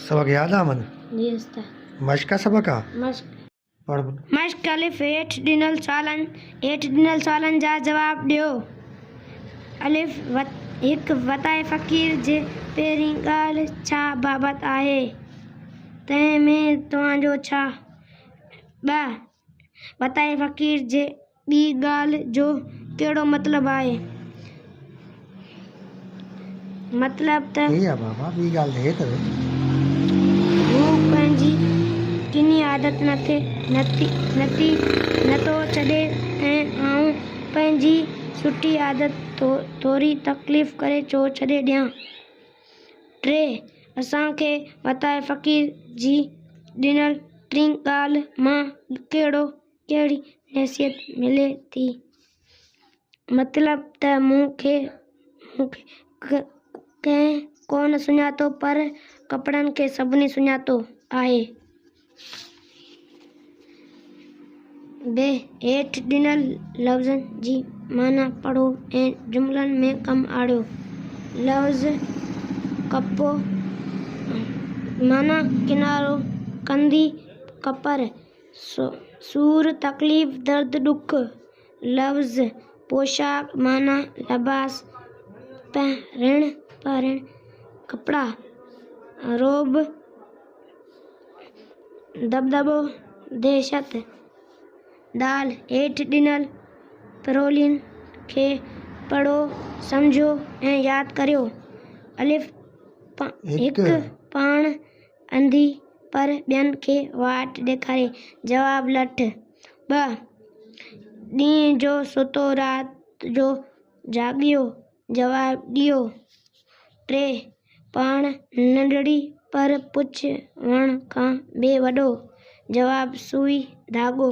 सबक याद आ मन जी उस्ताद। मश्क का सबक आ मश्क पढ़ मश्क अलिफ हेठ ॾिनल सवालनि जा जवाब ॾियो। अलिफ हिकु वताए फ़क़ीर जे पहिरीं ॻाल्हि छा बाबति आहे, तंहिं में तव्हांजो छा? ॿ वताए फ़क़ीर जे ॿी ॻाल्हि जो कहिड़ो मतिलबु आहे? मतिलबु त हे आ बाबा ॿी ॻाल्हि हे त हू पंहिंजी किनी आदत नथो छॾे ऐं आउं पंहिंजी सुठी आदत थोरी तकलीफ़ करे छो छॾे ॾियां। 3 असांखे वताए फ़क़ीर जी ॾिनल टी ॻाल्हि मां कहिड़ी नसीहत मिले थी? मतिलबु त मूंखे कंहिं कोन सुञातो पर कपिड़नि खे सभिनी सुञातो आहे। ॿ हेठि ॾिनल लफ़्ज़नि जी माना पढ़ो ऐं जुमिलनि में कमु आणियो। लफ़्ज़ कपो माना किनारो, कंदी, कपर, सूर, तकलीफ़, दर्द, ॾुख। लफ़्ज़ पोशाक माना लिबास, पहिरण कपड़ा, रोब, दबदबो, दहशत। दाल हेठि ॾिनल परोलिन खे पढ़ो, सम्झो ऐं यादि करियो। अलिफ हिकु पाण अंधी पर ॿियनि खे वाट ॾेखारे, जवाब लठ। 2 ॾींहं जो सुतो, राति जो जाॻियो, जवाब ॾियो। 3 पाण नंढड़ी पर पुछ वण खां बि वॾो, जवाब सुई धाॻो।